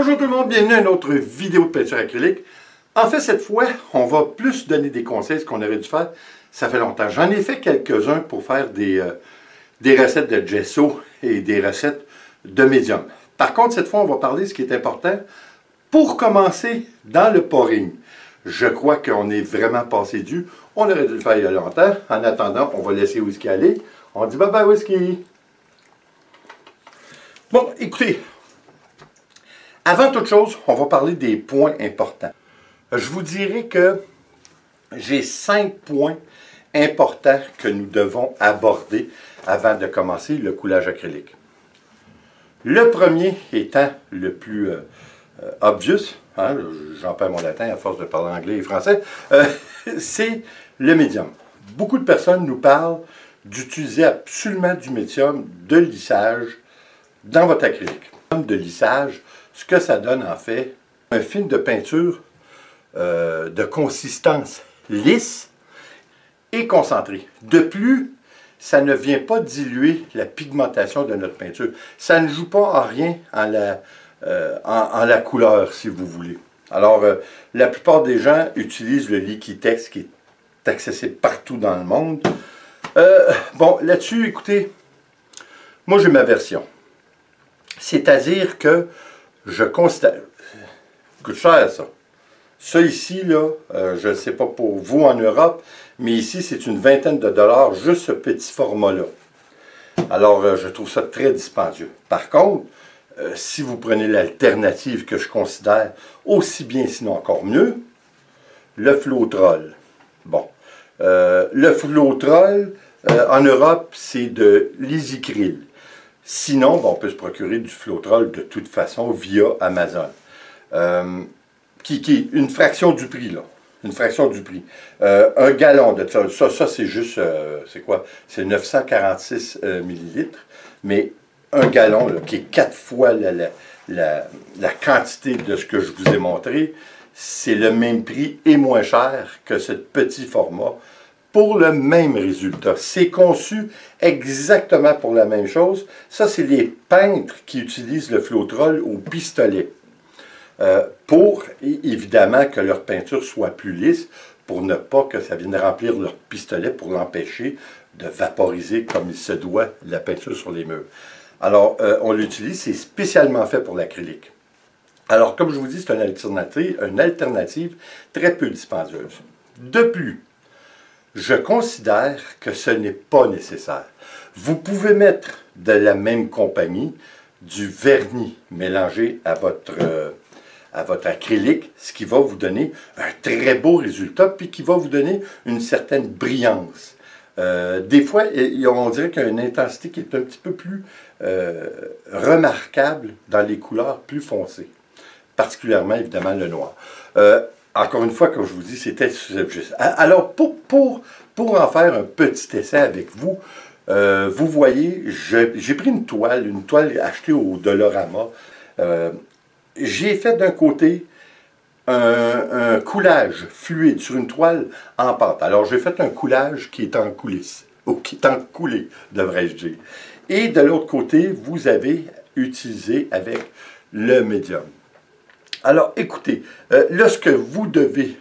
Bonjour tout le monde, bienvenue à une autre vidéo de peinture acrylique. En fait, cette fois, on va plus donner des conseils, ce qu'on aurait dû faire. Ça fait longtemps. J'en ai fait quelques-uns pour faire des recettes de gesso et des recettes de médium. Par contre, cette fois, on va parler de ce qui est important pour commencer dans le pouring. Je crois qu'on est vraiment passé dû. On aurait dû le faire il y a longtemps. En attendant, on va laisser Whisky aller. On dit bye bye Whisky. Bon, écoutez. Avant toute chose, on va parler des points importants. Je vous dirais que j'ai 5 points importants que nous devons aborder avant de commencer le coulage acrylique. Le premier étant le plus obvious, hein, j'en perds mon latin à force de parler anglais et français, c'est le médium. Beaucoup de personnes nous parlent d'utiliser absolument du médium de lissage dans votre acrylique. De lissage, ce que ça donne en fait, un film de peinture de consistance lisse et concentrée. De plus, ça ne vient pas diluer la pigmentation de notre peinture. Ça ne joue pas en rien en la couleur, si vous voulez. Alors, la plupart des gens utilisent le Liquitex qui est accessible partout dans le monde. Bon, là-dessus, écoutez, moi j'ai ma version. C'est-à-dire que je constate... Ça coûte cher, ça. Ça ici, là, je ne sais pas pour vous en Europe, mais ici, c'est une vingtaine de dollars, juste ce petit format-là. Alors, je trouve ça très dispendieux. Par contre, si vous prenez l'alternative que je considère aussi bien, sinon encore mieux, le Floetrol. Bon. Le Floetrol, en Europe, c'est de l'Easycryl. Sinon, bon, on peut se procurer du Floetrol de toute façon via Amazon. Qui est une fraction du prix, là. Une fraction du prix. Un gallon de ça c'est juste, c'est quoi? C'est 946 millilitres. Mais un gallon, là, qui est 4 fois la quantité de ce que je vous ai montré, c'est le même prix et moins cher que ce petit format pour le même résultat. C'est conçu exactement pour la même chose. Ça, c'est les peintres qui utilisent le Floetrol au pistolet. Pour, évidemment, que leur peinture soit plus lisse, pour ne pas que ça vienne remplir leur pistolet, pour l'empêcher de vaporiser comme il se doit la peinture sur les murs. Alors, on l'utilise, c'est spécialement fait pour l'acrylique. Alors, comme je vous dis, c'est une alternative très peu dispendieuse. De plus, je considère que ce n'est pas nécessaire. Vous pouvez mettre de la même compagnie du vernis mélangé à votre acrylique, ce qui va vous donner un très beau résultat, puis qui va vous donner une certaine brillance. Des fois, on dirait qu'il y a une intensité qui est un petit peu plus remarquable dans les couleurs plus foncées, particulièrement, évidemment, le noir. Encore une fois, comme je vous dis, c'était juste. Alors, pour en faire un petit essai avec vous, vous voyez, j'ai pris une toile achetée au Dollarama. J'ai fait d'un côté un coulage fluide sur une toile en pâte. Alors, j'ai fait un coulage qui est en coulisses, ou qui est en coulé, devrais-je dire. Et de l'autre côté, vous avez utilisé avec le médium. Alors, écoutez, là, ce que vous devez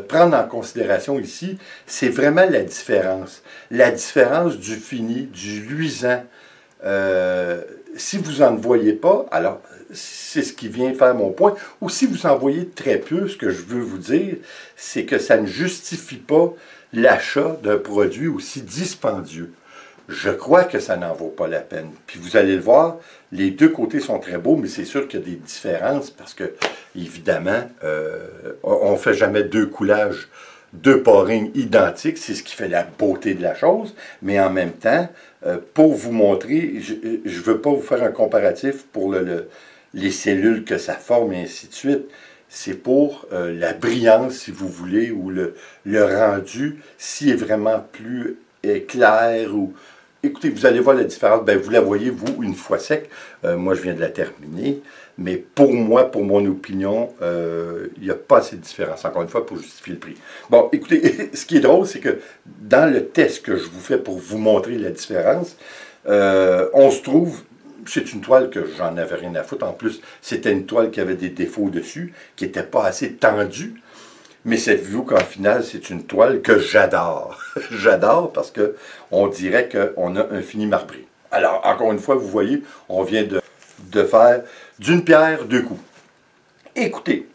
prendre en considération ici, c'est vraiment la différence. La différence du fini, du luisant. Si vous n'en voyez pas, alors c'est ce qui vient faire mon point. Ou si vous en voyez très peu, ce que je veux vous dire, c'est que ça ne justifie pas l'achat d'un produit aussi dispendieux. Je crois que ça n'en vaut pas la peine. Puis vous allez le voir, les deux côtés sont très beaux, mais c'est sûr qu'il y a des différences parce que, évidemment, on ne fait jamais deux coulages, deux pourings identiques. C'est ce qui fait la beauté de la chose. Mais en même temps, pour vous montrer, je ne veux pas vous faire un comparatif pour les cellules que ça forme et ainsi de suite. C'est pour la brillance, si vous voulez, ou le rendu, s'il est vraiment plus clair ou... Écoutez, vous allez voir la différence. Ben, vous la voyez, vous, une fois sec. Moi, je viens de la terminer. Mais pour moi, pour mon opinion, il n'y a pas assez de différence, encore une fois, pour justifier le prix. Bon, écoutez, ce qui est drôle, c'est que dans le test que je vous fais pour vous montrer la différence, on se trouve c'est une toile que j'en avais rien à foutre. En plus, c'était une toile qui avait des défauts dessus, qui n'était pas assez tendue. Mais cette vue qu'en final, c'est une toile que j'adore. J'adore parce qu'on dirait qu'on a un fini marbré. Alors, encore une fois, vous voyez, on vient de faire d'une pierre deux coups. Écoutez,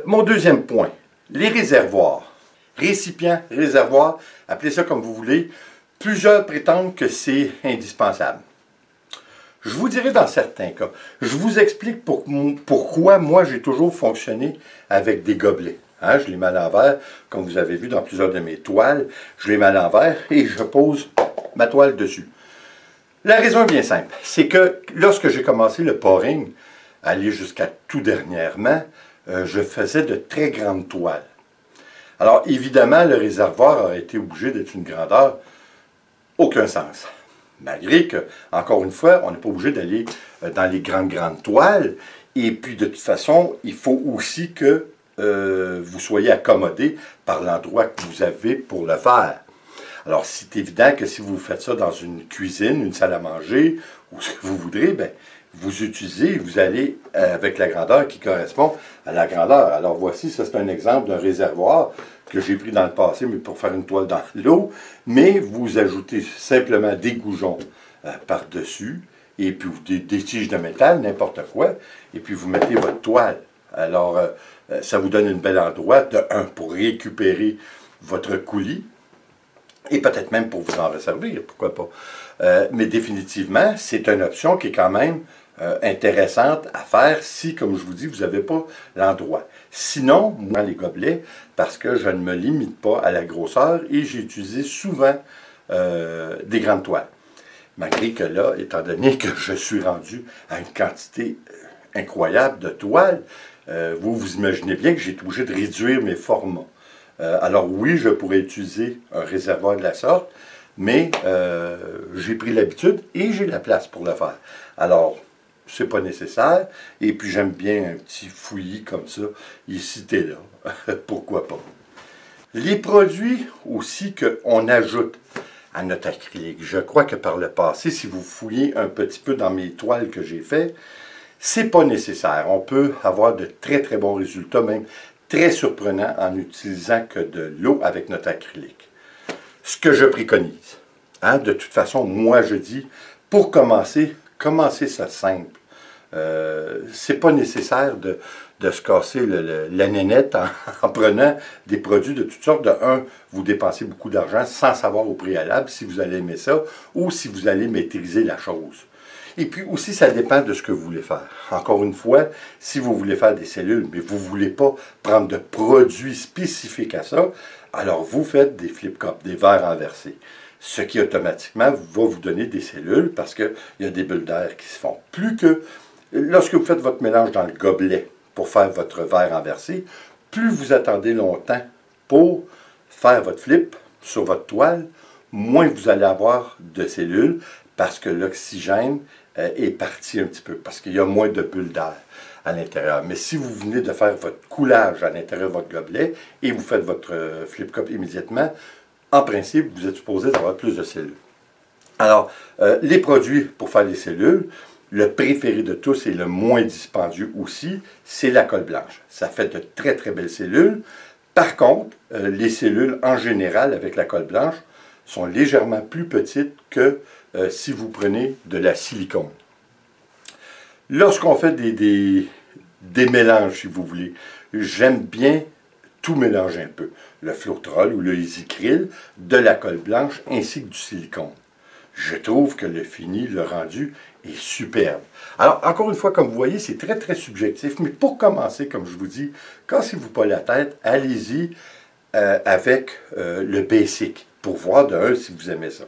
mon deuxième point, les réservoirs. Récipients, réservoirs, appelez ça comme vous voulez. Plusieurs prétendent que c'est indispensable. Je vous dirai dans certains cas. Je vous explique pourquoi moi j'ai toujours fonctionné avec des gobelets. Hein, je les mets à l'envers, comme vous avez vu dans plusieurs de mes toiles. Je les mets à l'envers et je pose ma toile dessus. La raison est bien simple. C'est que lorsque j'ai commencé le pouring, aller jusqu'à tout dernièrement, je faisais de très grandes toiles. Alors évidemment, le réservoir aurait été obligé d'être une grandeur, aucun sens. Malgré que, encore une fois, on n'est pas obligé d'aller dans les grandes toiles. Et puis, de toute façon, il faut aussi que vous soyez accommodé par l'endroit que vous avez pour le faire. Alors, c'est évident que si vous faites ça dans une cuisine, une salle à manger, ou ce que vous voudrez, bien, vous utilisez, vous allez avec la grandeur qui correspond à la grandeur. Alors, voici, ça c'est un exemple d'un réservoir que j'ai pris dans le passé, mais pour faire une toile dans l'eau. Mais vous ajoutez simplement des goujons par-dessus, et puis des tiges de métal, n'importe quoi, et puis vous mettez votre toile. Alors, ça vous donne un bel endroit, pour récupérer votre coulis, et peut-être même pour vous en resservir, pourquoi pas. Mais définitivement, c'est une option qui est quand même intéressante à faire si, comme je vous dis, vous n'avez pas l'endroit. Sinon, moi, les gobelets, parce que je ne me limite pas à la grosseur et j'ai utilisé souvent des grandes toiles. Malgré que là, étant donné que je suis rendu à une quantité incroyable de toiles, vous imaginez bien que j'ai été obligé de réduire mes formats. Alors oui, je pourrais utiliser un réservoir de la sorte, mais j'ai pris l'habitude et j'ai la place pour le faire. Alors, c'est pas nécessaire, et puis j'aime bien un petit fouillis comme ça, ici et là, pourquoi pas. Les produits aussi qu'on ajoute à notre acrylique, je crois que par le passé, si vous fouillez un petit peu dans mes toiles que j'ai faites, c'est pas nécessaire. On peut avoir de très très bons résultats, même très surprenants en utilisant que de l'eau avec notre acrylique. Ce que je préconise, hein, de toute façon, moi je dis, pour commencer ça simple. C'est pas nécessaire de se casser la nénette en prenant des produits de toutes sortes. De un, vous dépensez beaucoup d'argent sans savoir au préalable si vous allez aimer ça ou si vous allez maîtriser la chose. Et puis aussi, ça dépend de ce que vous voulez faire. Encore une fois, si vous voulez faire des cellules, mais vous ne voulez pas prendre de produits spécifiques à ça, alors vous faites des flip-cups, des verres renversés. Ce qui automatiquement va vous donner des cellules parce qu'il y a des bulles d'air qui se font. Plus que lorsque vous faites votre mélange dans le gobelet pour faire votre verre renversé, plus vous attendez longtemps pour faire votre flip sur votre toile, moins vous allez avoir de cellules parce que l'oxygène est parti un petit peu, parce qu'il y a moins de bulles d'air à l'intérieur. Mais si vous venez de faire votre coulage à l'intérieur de votre gobelet et vous faites votre flip-cup immédiatement, en principe, vous êtes supposé avoir plus de cellules. Alors, les produits pour faire les cellules, le préféré de tous et le moins dispendieux aussi, c'est la colle blanche. Ça fait de très très belles cellules. Par contre, les cellules en général avec la colle blanche sont légèrement plus petites que si vous prenez de la silicone. Lorsqu'on fait des mélanges, si vous voulez, j'aime bien tout mélanger un peu. Le Floetrol ou le EasyCryl, de la colle blanche ainsi que du silicone. Je trouve que le fini, le rendu, est superbe. Alors, encore une fois, comme vous voyez, c'est très, très subjectif. Mais pour commencer, comme je vous dis, cassez-vous pas la tête, allez-y avec le basic, pour voir de un si vous aimez ça.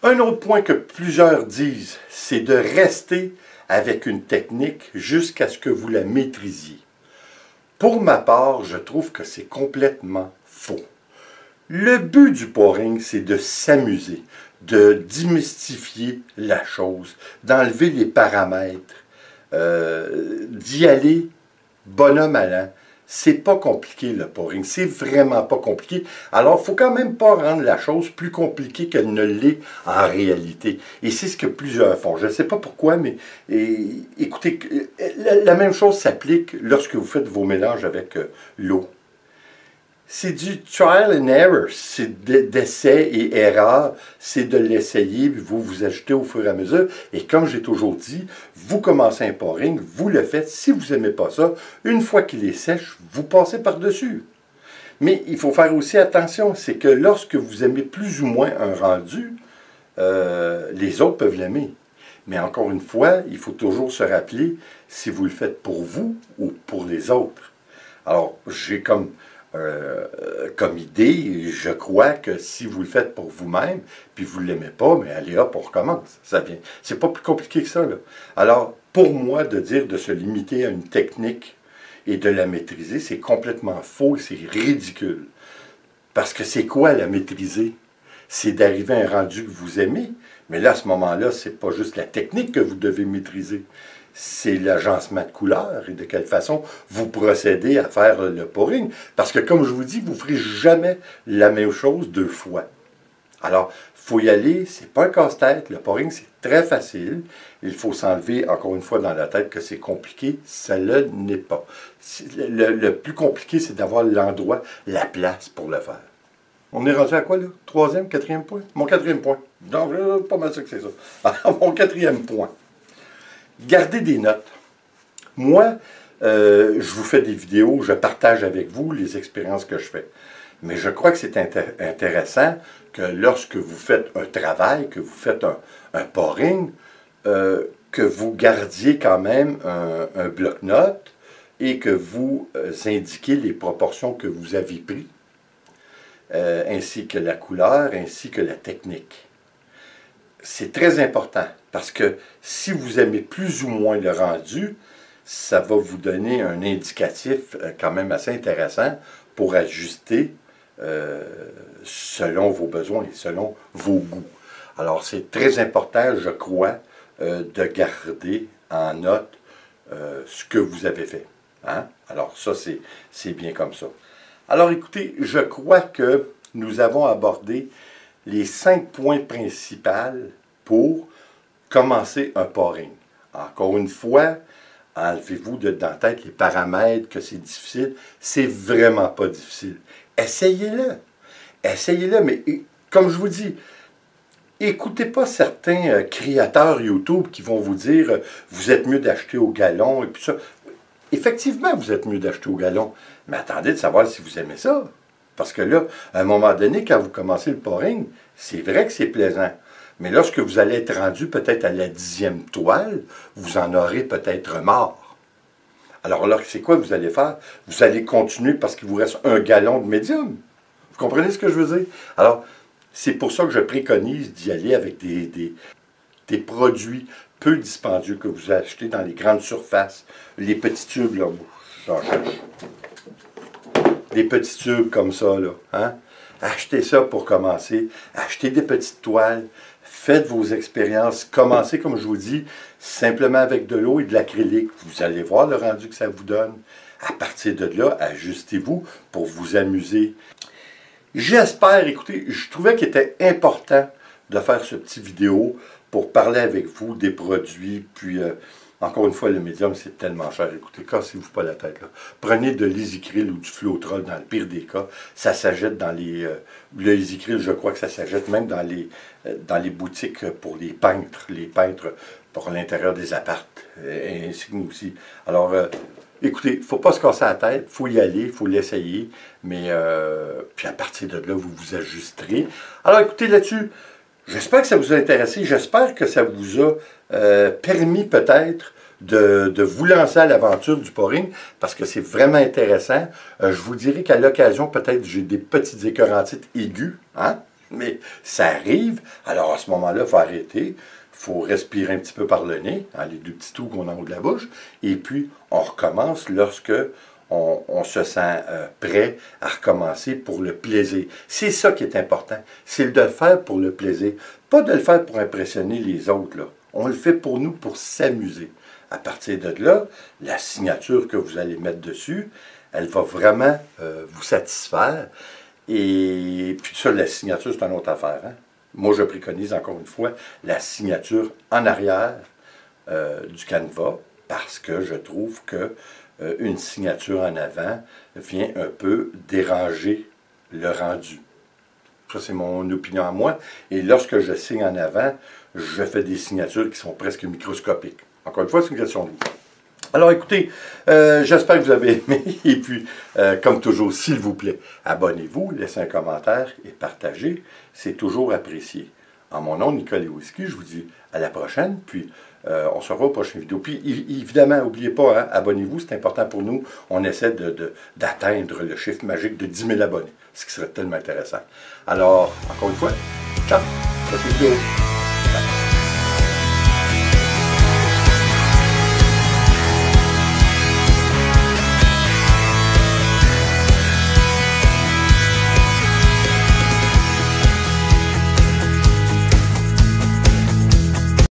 Un autre point que plusieurs disent, c'est de rester avec une technique jusqu'à ce que vous la maîtrisiez. Pour ma part, je trouve que c'est complètement faux. Le but du pouring, c'est de s'amuser, de démystifier la chose, d'enlever les paramètres, d'y aller bonhomme allant, C'est pas compliqué le pouring, c'est vraiment pas compliqué. Alors, il faut quand même pas rendre la chose plus compliquée qu'elle ne l'est en réalité. Et c'est ce que plusieurs font. Je ne sais pas pourquoi, mais écoutez, la même chose s'applique lorsque vous faites vos mélanges avec l'eau. C'est du trial and error, c'est d'essai et erreur, c'est de l'essayer, puis vous ajoutez au fur et à mesure. Et comme j'ai toujours dit, vous commencez un pouring, vous le faites. Si vous n'aimez pas ça, une fois qu'il est sèche, vous passez par-dessus. Mais il faut faire aussi attention, c'est que lorsque vous aimez plus ou moins un rendu, les autres peuvent l'aimer. Mais encore une fois, il faut toujours se rappeler si vous le faites pour vous ou pour les autres. Alors, j'ai comme idée, je crois que si vous le faites pour vous-même, puis vous ne l'aimez pas, mais allez hop, on recommence. Ça vient. C'est pas plus compliqué que ça, là. Alors, pour moi, de dire de se limiter à une technique et de la maîtriser, c'est complètement faux et c'est ridicule. Parce que c'est quoi la maîtriser? C'est d'arriver à un rendu que vous aimez. Mais là, à ce moment-là, c'est pas juste la technique que vous devez maîtriser. C'est l'agencement de couleurs et de quelle façon vous procédez à faire le pouring. Parce que, comme je vous dis, vous ne ferez jamais la même chose deux fois. Alors, il faut y aller, c'est pas un casse-tête. Le pouring, c'est très facile. Il faut s'enlever, encore une fois, dans la tête que c'est compliqué. Ça ne n'est pas. Le plus compliqué, c'est d'avoir l'endroit, la place pour le faire. On est rendu à quoi, là? Troisième, quatrième point? Mon quatrième point. Donc, pas mal sûr que c'est ça. Alors, mon quatrième point. Gardez des notes. Moi, je vous fais des vidéos, je partage avec vous les expériences que je fais. Mais je crois que c'est intéressant que lorsque vous faites un travail, que vous faites un pouring, que vous gardiez quand même un bloc-notes et que vous indiquiez les proportions que vous avez prises, ainsi que la couleur, ainsi que la technique. C'est très important parce que si vous aimez plus ou moins le rendu, ça va vous donner un indicatif quand même assez intéressant pour ajuster selon vos besoins et selon vos goûts. Alors, c'est très important, je crois, de garder en note ce que vous avez fait. Hein? Alors, ça, c'est bien comme ça. Alors, écoutez, je crois que nous avons abordé les 5 points principaux pour commencer un pouring. Encore une fois, enlevez-vous dans la tête les paramètres, que c'est difficile. C'est vraiment pas difficile. Essayez-le. Essayez-le, mais comme je vous dis, écoutez pas certains créateurs YouTube qui vont vous dire vous êtes mieux d'acheter au gallon et puis ça. Effectivement, vous êtes mieux d'acheter au gallon, mais attendez de savoir si vous aimez ça. Parce que là, à un moment donné, quand vous commencez le pouring, c'est vrai que c'est plaisant. Mais lorsque vous allez être rendu peut-être à la 10e toile, vous en aurez peut-être marre. Alors là, c'est quoi que vous allez faire? Vous allez continuer parce qu'il vous reste un gallon de médium. Vous comprenez ce que je veux dire? Alors, c'est pour ça que je préconise d'y aller avec des produits peu dispendieux que vous achetez dans les grandes surfaces. Les petits tubes, là, j'en cherche. Des petits tubes comme ça, là. Hein? Achetez ça pour commencer. Achetez des petites toiles. Faites vos expériences. Commencez, comme je vous dis, simplement avec de l'eau et de l'acrylique. Vous allez voir le rendu que ça vous donne. À partir de là, ajustez-vous pour vous amuser. J'espère, écoutez, je trouvais qu'il était important de faire ce petit vidéo pour parler avec vous des produits, puis encore une fois, le médium, c'est tellement cher. Écoutez, cassez-vous pas la tête, là. Prenez de l'Easycryl ou du Floetrol dans le pire des cas. Ça s'achète dans les... le Easycryl, je crois que ça s'achète même dans les boutiques pour les peintres pour l'intérieur des appartes, ainsi que nous aussi. Alors, écoutez, il ne faut pas se casser la tête, il faut y aller, il faut l'essayer, mais puis à partir de là, vous vous ajusterez. Alors, écoutez, là-dessus, j'espère que ça vous a intéressé, j'espère que ça vous a permis peut-être de vous lancer à l'aventure du pouring, parce que c'est vraiment intéressant. Je vous dirais qu'à l'occasion, peut-être j'ai des petites écœurantites aiguës, hein? Mais ça arrive, alors à ce moment-là, il faut arrêter. Il faut respirer un petit peu par le nez, hein, les 2 petits trous qu'on a en haut de la bouche, et puis on recommence lorsque on se sent prêt à recommencer pour le plaisir. C'est ça qui est important, c'est de le faire pour le plaisir, pas de le faire pour impressionner les autres, là. On le fait pour nous, pour s'amuser. À partir de là, la signature que vous allez mettre dessus, Elle va vraiment vous satisfaire. Et puis ça, la signature, c'est une autre affaire. Hein? Moi, je préconise encore une fois la signature en arrière du Canva parce que je trouve que une signature en avant vient un peu déranger le rendu. Ça, c'est mon opinion à moi. Et lorsque je signe en avant, je fais des signatures qui sont presque microscopiques. Encore une fois, c'est une question de goût. Alors écoutez, j'espère que vous avez aimé. Et puis, comme toujours, s'il vous plaît, abonnez-vous, laissez un commentaire et partagez. C'est toujours apprécié. En mon nom, Nicolas Whisky, je vous dis à la prochaine. Puis, on se revoit aux prochaines vidéos. Puis, évidemment, n'oubliez pas, hein, abonnez-vous, c'est important pour nous. On essaie d'atteindre le chiffre magique de 10 000 abonnés, ce qui serait tellement intéressant. Alors, encore une fois, ciao, prochaine vidéo.